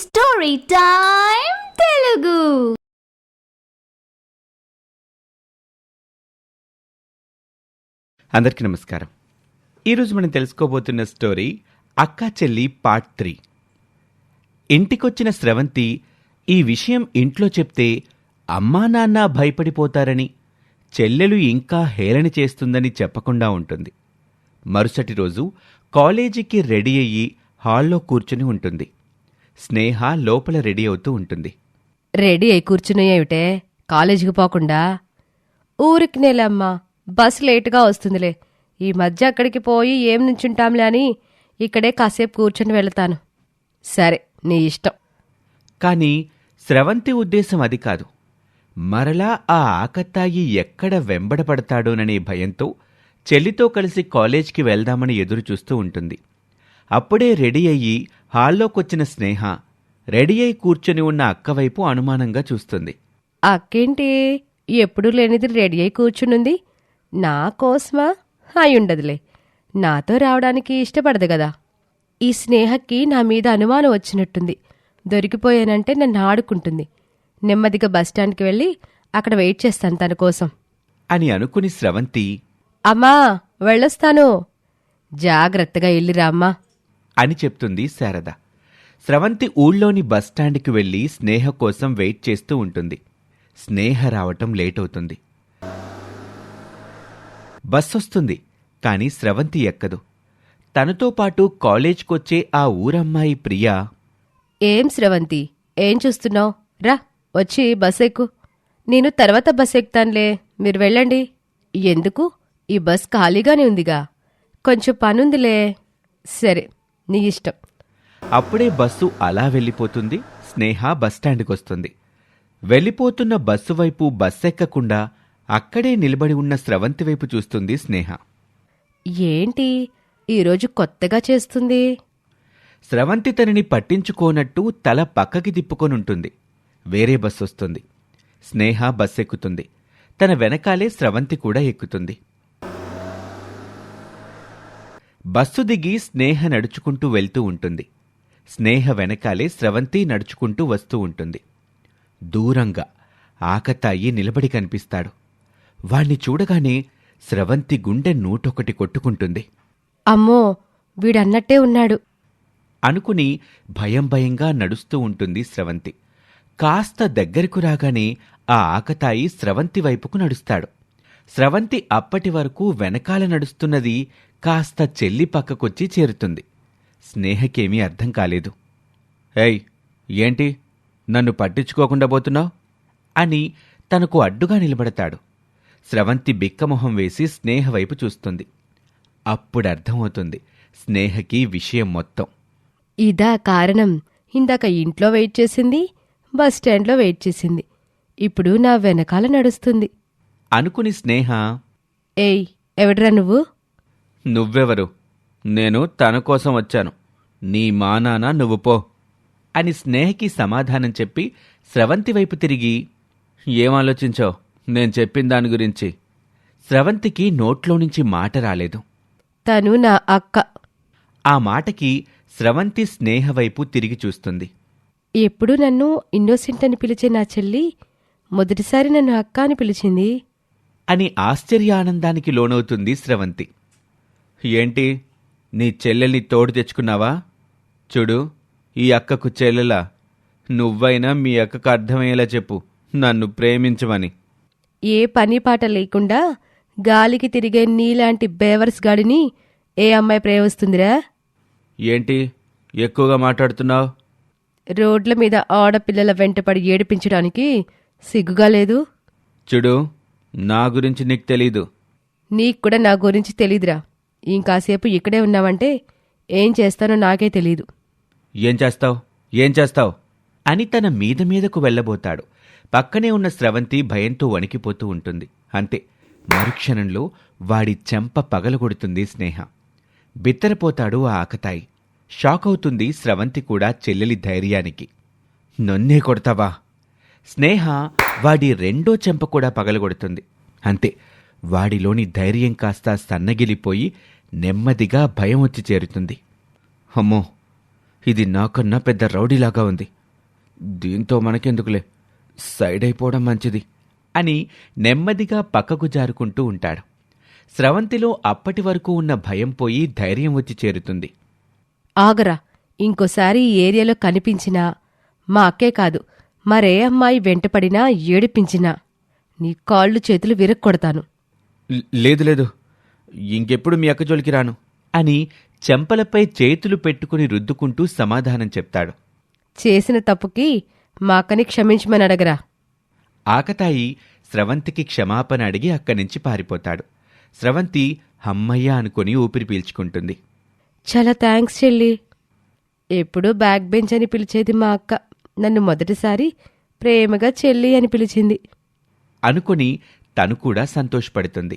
Story time Telugu. అందరికీ నమస్కారం. ఈరోజు మనం తెలుసుకోబోతున్న స్టోరీ అక్కా చెల్లి పార్ట్ 3. ఇంటికొచ్చిన స్రవంతి ఈ విషయం ఇంట్లో చెప్తే అమ్మా నాన్న భయపడిపోతారని, చెల్లెలు ఇంకా హేళన చేస్తుందని చెప్పకుండా ఉంటుంది. మరుసటి రోజు కాలేజీకి రెడీ అయ్యి హాల్లో కూర్చుని ఉంటుంది. స్నేహ లోపల రెడీ అవుతూ ఉంటుంది. రెడీ అయి కూర్చున్నాయేమిటే, కాలేజీకి పోకుండా? ఊరికి నేలమ్మా, బస్ లేటుగా వస్తుందిలే. ఈ మధ్య అక్కడికి పోయి ఏం నుంచుంటాంలే అని ఇక్కడే కాసేపు కూర్చుని వెళతాను. సరే, నీ ఇష్టం. కాని స్రవంతి ఉద్దేశం అది కాదు. మరలా ఆ ఆకతాయి ఎక్కడ వెంబడపడతాడోననే భయంతో చెల్లితో కలిసి కాలేజ్కి వెళ్దామని ఎదురుచూస్తూ ఉంటుంది. అప్పుడే రెడీ అయ్యి హాల్లోకొచ్చిన స్నేహ రెడీ అయి కూర్చొని ఉన్న అక్కవైపు అనుమానంగా చూస్తుంది. అక్కేంటి ఎప్పుడూ లేనిది రెడీ అయి కూర్చునుంది? నా కోసమా? అయ్యుండదులే, నాతో రావడానికి ఇష్టపడదు గదా. ఈ స్నేహకి నా మీద అనుమానం వచ్చినట్టుంది. దొరికిపోయానంటే నన్ను ఆడుకుంటుంది. నెమ్మదిగా బస్టాండ్కి వెళ్ళి అక్కడ వెయిట్ చేస్తాను తన కోసం అని అనుకుని స్రవంతి, అమ్మా వెళ్ళొస్తాను, జాగ్రత్తగా వెళ్ళిరా అమ్మా అని చెప్తుంది శారద. స్రవంతి ఊళ్ళోని బస్టాండ్కి వెళ్లి స్నేహ కోసం వెయిట్ చేస్తూ ఉంటుంది. స్నేహ రావటం లేటవుతుంది. బస్సొస్తుంది, కాని స్రవంతి ఎక్కదు. తనతో పాటు కాలేజ్కొచ్చే ఆ ఊరమ్మాయి ప్రియా, ఏం స్రవంతి, ఏం చూస్తున్నావు? రా, వచ్చి బస్ ఎక్కు. నేను తర్వాత బస్ ఎక్కుతానులే, మీరు వెళ్ళండి. ఎందుకు? ఈ బస్ ఖాళీగానే ఉందిగా, కొంచెం పనుందిలే. సరే, నీ ఇష్టం. అప్పుడే బస్సు అలా వెళ్ళిపోతుంది. స్నేహ బస్టాండ్కొస్తుంది. వెళ్ళిపోతున్న బస్సు వైపు బస్సెక్కకుండా అక్కడే నిలబడి ఉన్న స్రవంతి వైపు చూస్తుంది స్నేహ. ఏంటి ఈరోజు కొత్తగా చేస్తుంది? స్రవంతి తనని పట్టించుకోనట్టు తల పక్కకి తిప్పుకొనుంటుంది. వేరే బస్సు వస్తుంది. స్నేహ బస్సెక్కుతుంది. తన వెనకాలే స్రవంతి కూడా ఎక్కుతుంది. బస్సు దిగి స్నేహ నడుచుకుంటూ వెళ్తూ ఉంటుంది. స్నేహ వెనకాలే స్రవంతి నడుచుకుంటూ వస్తూ ఉంటుంది. దూరంగా ఆకతాయి నిలబడి కనిపిస్తాడు. వాణ్ణి చూడగానే స్రవంతి గుండె 101 కొట్టుకుంటుంది. అమ్మో, వీడన్నట్టే ఉన్నాడు అనుకుని భయం భయంగా నడుస్తూ ఉంటుంది స్రవంతి. కాస్త దగ్గరకు రాగానే ఆ ఆకతాయి స్రవంతి వైపుకు నడుస్తాడు. స్రవంతి అప్పటి వరకు వెనకాల నడుస్తున్నది కాస్త చెల్లి పక్కకొచ్చి చేరుతుంది. స్నేహకేమీ అర్థం కాలేదు. ఏయ్, ఏంటి నన్ను పట్టించుకోకుండా పోతున్నావు అని తనకు అడ్డుగా నిలబడతాడు. స్రవంతి బిక్కమొహం వేసి స్నేహ వైపు చూస్తుంది. అప్పుడర్థమవుతుంది స్నేహకి విషయం మొత్తం. ఇదా కారణం? ఇందాక ఇంట్లో వెయిట్ చేసింది, బస్టాండ్లో వెయిట్ చేసింది, ఇప్పుడు నా వెనకాల నడుస్తుంది అనుకుని స్నేహ, ఏయ్, ఎవడ్రా నువ్వు? నువ్వెవరు? నేను తన కోసం వచ్చాను. నీ మా నాన్న, నువ్వు పో అని స్నేహకి సమాధానం చెప్పి స్రవంతి వైపు తిరిగి, ఏం ఆలోచించావు నేను చెప్పిన దాని గురించి? స్రవంతికి నోట్లో నుంచి మాట రాలేదు. తను నా అక్క. ఆ మాటకి స్రవంతి స్నేహ వైపు తిరిగి చూస్తుంది. ఎప్పుడు నన్ను ఇన్నోసెంట్ అని పిలిచే నా చెల్లి మొదటిసారి నన్ను అక్క అని పిలిచింది అని ఆశ్చర్యానందానికి లోనవుతుంది స్రవంతి. ఏంటి, నీ చెల్లెల్ని తోడు తెచ్చుకున్నావా? చూడు, ఈ అక్కకు చెల్లెలా? నువ్వైనా మీ అక్కకు అర్థమయ్యేలా చెప్పు నన్ను ప్రేమించమని. ఏ పని పాట లేకుండా గాలికి తిరిగే నీలాంటి బేవర్స్ గాడిని ఏ అమ్మాయి ప్రేమిస్తుందిరా? ఏంటి ఎక్కువగా మాట్లాడుతున్నావు? రోడ్ల మీద ఆడపిల్లల వెంటపడి ఏడిపించడానికి సిగ్గుగా లేదు? చూడు, నా గురించి నీకు తెలీదు. నీక్కూడా నా గురించి తెలీదురా. ఇంకాసేపు ఇక్కడే ఉన్నావంటే ఏం చేస్తానో నాకే తెలీదు. ఏం చేస్తావు, ఏం చేస్తావు అని తన మీద మీదకు వెళ్ళబోతాడు. పక్కనే ఉన్న స్రవంతి భయంతో వణికిపోతూ ఉంటుంది. అంతే, మరుక్షణంలో వాడి చెంప పగలగొడుతుంది స్నేహ. బిత్తరపోతాడు ఆ ఆకతాయి. షాక్ అవుతుంది స్రవంతి కూడా చెల్లెలి ధైర్యానికి. నన్నే కొడతావా? స్నేహ వాడి రెండో చెంప కూడా పగలగొడుతుంది. అంతే, వాడిలోని ధైర్యం కాస్త సన్నగిలిపోయి నెమ్మదిగా భయం వచ్చి చేరుతుంది. అమ్మో, ఇది నాకన్నా పెద్ద రౌడీలాగా ఉంది. దీంతో మనకెందుకులే, సైడ్ అయిపోవడం మంచిది అని నెమ్మదిగా పక్కకు జారుకుంటూ ఉంటాడు. స్రవంతిలో అప్పటి వరకు ఉన్న భయం పోయి ధైర్యం వచ్చి చేరుతుంది. ఆగరా, ఇంకోసారి ఈ ఏరియాలో కనిపించినా, మా అక్కే కాదు మరే అమ్మాయి వెంటపడినా ఏడిపించినా నీ కాళ్ళు చేతులు విరక్కొడతాను. లేదు లేదు, ఇంకెప్పుడు మీ అక్క జోలికి రాను అని చెంపలపై చేతులు పెట్టుకుని రుద్దుకుంటూ సమాధానం చెప్తాడు. చేసిన తప్పుకి మా అక్కని క్షమించమని అడగరా. ఆకతాయి స్రవంతికి క్షమాపణ అడిగి అక్కడి నుంచి పారిపోతాడు. స్రవంతి హమ్మయ్య అనుకుని ఊపిరి పీల్చుకుంటుంది. చాలా థ్యాంక్స్ చెల్లి. ఎప్పుడూ బ్యాక్ బెంచ్ అని పిలిచేది మా అక్క, నన్ను మొదటిసారి ప్రేమగా చెల్లి అని పిలిచింది అనుకుని తను కూడా సంతోషపడుతుంది.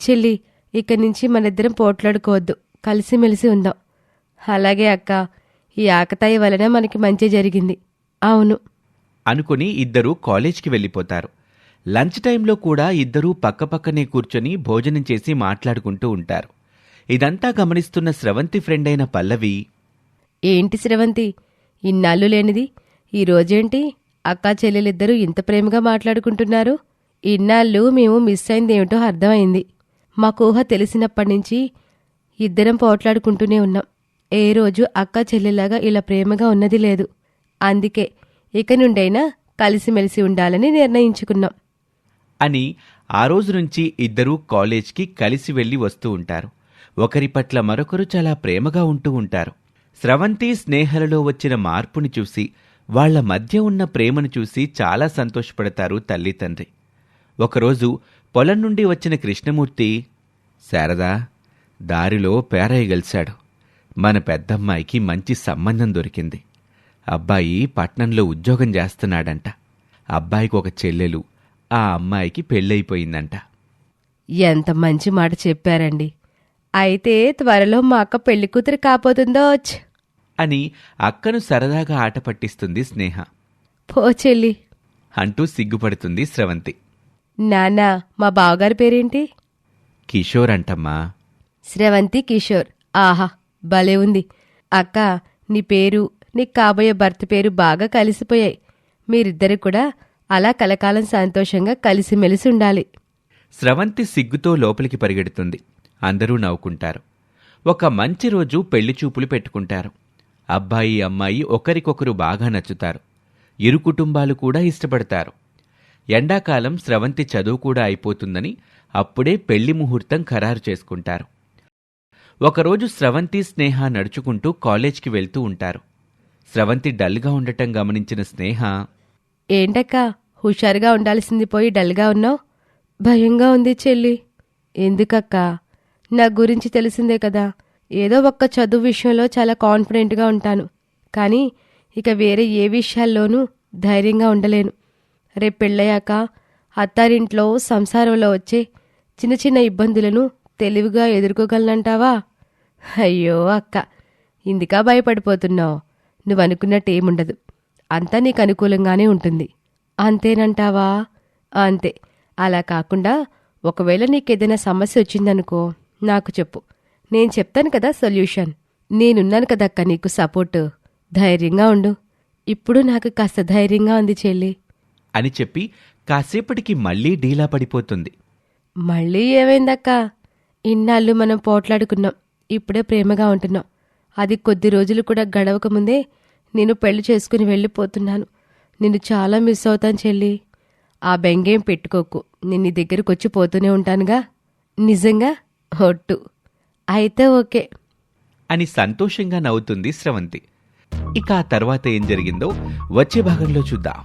చెల్లి, ఇక్కడి నుంచి మనిద్దరం పోట్లాడుకోవద్దు, కలిసిమెలిసి ఉందాం. అలాగే అక్క, ఈ ఆకతాయి వలన మనకి మంచి జరిగింది. అవును అనుకుని ఇద్దరూ కాలేజ్కి వెళ్ళిపోతారు. లంచ్ టైంలో కూడా ఇద్దరూ పక్కపక్కనే కూర్చొని భోజనం చేసి మాట్లాడుకుంటూ ఉంటారు. ఇదంతా గమనిస్తున్న స్రవంతి ఫ్రెండ్ అయిన పల్లవి, ఏంటి స్రవంతి, ఇన్నాళ్ళు లేనిది ఈరోజేంటి అక్కా చెల్లెలిద్దరూ ఇంత ప్రేమగా మాట్లాడుకుంటున్నారు? ఇన్నాళ్ళు మేము మిస్ అయిందేమిటో అర్థమైంది. మాకు ఊహ తెలిసినప్పటినుంచి ఇద్దరం పోట్లాడుకుంటూనే ఉన్నాం. ఏ రోజు అక్కా చెల్లెలాగా ఇలా ప్రేమగా ఉన్నది లేదు. అందుకే ఇక నుండైనా కలిసిమెలిసి ఉండాలని నిర్ణయించుకున్నాం అని ఆ రోజు నుంచి ఇద్దరూ కాలేజ్కి కలిసి వెళ్లి వస్తూ ఉంటారు. ఒకరి పట్ల మరొకరు చాలా ప్రేమగా ఉంటూ ఉంటారు. స్రవంతి స్నేహలలో వచ్చిన మార్పుని చూసి, వాళ్ల మధ్య ఉన్న ప్రేమను చూసి చాలా సంతోషపడతారు తల్లి తండ్రి. ఒకరోజు పొలం నుండి వచ్చిన కృష్ణమూర్తి, శారదా, దారిలో పేరయ్య గలిశాడు. మన పెద్దమ్మాయికి మంచి సంబంధం దొరికింది. అబ్బాయి పట్నంలో ఉద్యోగం చేస్తున్నాడంట. అబ్బాయికి ఒక చెల్లెలు, ఆ అమ్మాయికి పెళ్ళైపోయిందంట. ఎంత మంచి మాట చెప్పారండి. అయితే త్వరలో మా అక్క పెళ్లి కూతురు కాబోతుందోచ్ అని అక్కను సరదాగా ఆట పట్టిస్తుంది స్నేహ. పో చెల్లి అంటూ సిగ్గుపడుతుంది స్రవంతి. నాన్నా, మా బావగారి పేరేంటి? కిషోర్ అంటమ్మా. స్రవంతి కిషోర్. ఆహా, భలే ఉంది. అక్క, నీ పేరు, నీకు కాబోయే భర్త పేరు బాగా కలిసిపోయాయి. మీరిద్దరు కూడా అలా కలకాలం సంతోషంగా కలిసిమెలిసి ఉండాలి. స్రవంతి సిగ్గుతో లోపలికి పరిగెడుతుంది. అందరూ నవ్వుకుంటారు. ఒక మంచి రోజు పెళ్లి చూపులు పెట్టుకుంటారు. అబ్బాయి అమ్మాయి ఒకరికొకరు బాగా నచ్చుతారు. ఇరు కుటుంబాలు కూడా ఇష్టపడతారు. ఎండాకాలం స్రవంతి చదువు కూడా అయిపోతుందని అప్పుడే పెళ్లి ముహూర్తం ఖరారు చేసుకుంటారు. ఒకరోజు స్రవంతి స్నేహ నడుచుకుంటూ కాలేజ్కి వెళ్తూ ఉంటారు. స్రవంతి డల్గా ఉండటం గమనించిన స్నేహ, ఏంటక్కా, హుషారుగా ఉండాల్సింది పోయి డల్గా ఉన్నావు? భయంగా ఉంది చెల్లి. ఎందుకక్కా? నా గురించి తెలిసిందే కదా, ఏదో ఒక్క చదువు విషయంలో చాలా కాన్ఫిడెంట్గా ఉంటాను. కానీ ఇక వేరే ఏ విషయాల్లోనూ ధైర్యంగా ఉండలేను. రేపు పెళ్ళయ్యాక అత్తారింట్లో సంసారంలో వచ్చే చిన్న చిన్న ఇబ్బందులను తెలివిగా ఎదుర్కోగలనంటావా? అయ్యో అక్క, ఇందుకా భయపడిపోతున్నావు? నువ్వనుకున్నట్టేముండదు, అంతా నీకు అనుకూలంగానే ఉంటుంది. అంతేనంటావా? అంతే. అలా కాకుండా ఒకవేళ నీకేదైనా సమస్య వచ్చిందనుకో నాకు చెప్పు, నేను చెప్తాను కదా సొల్యూషన్. నేనున్నాను కదక్క నీకు సపోర్టు. ధైర్యంగా ఉండు. ఇప్పుడు నాకు కాస్త ధైర్యంగా ఉంది చెల్లి అని చెప్పి కాసేపటికి మళ్లీ డీలా పడిపోతుంది. మళ్ళీ ఏమైందక్కా? ఇన్నాళ్ళు మనం పోట్లాడుకున్నాం, ఇప్పుడే ప్రేమగా ఉంటున్నాం. అది కొద్ది రోజులు కూడా గడవకముందే నేను పెళ్లి చేసుకుని వెళ్ళిపోతున్నాను. నిన్ను చాలా మిస్ అవుతాను చెల్లి. ఆ బెంగేం పెట్టుకోకు, నేను నీ దగ్గరకు వచ్చి పోతూనే ఉంటానుగా. నిజంగా? ఒట్టు. అయితే ఓకే అని సంతోషంగా నవ్వుతుంది స్రవంతి. ఇక ఆ తర్వాత ఏం జరిగిందో వచ్చే భాగంలో చూద్దాం.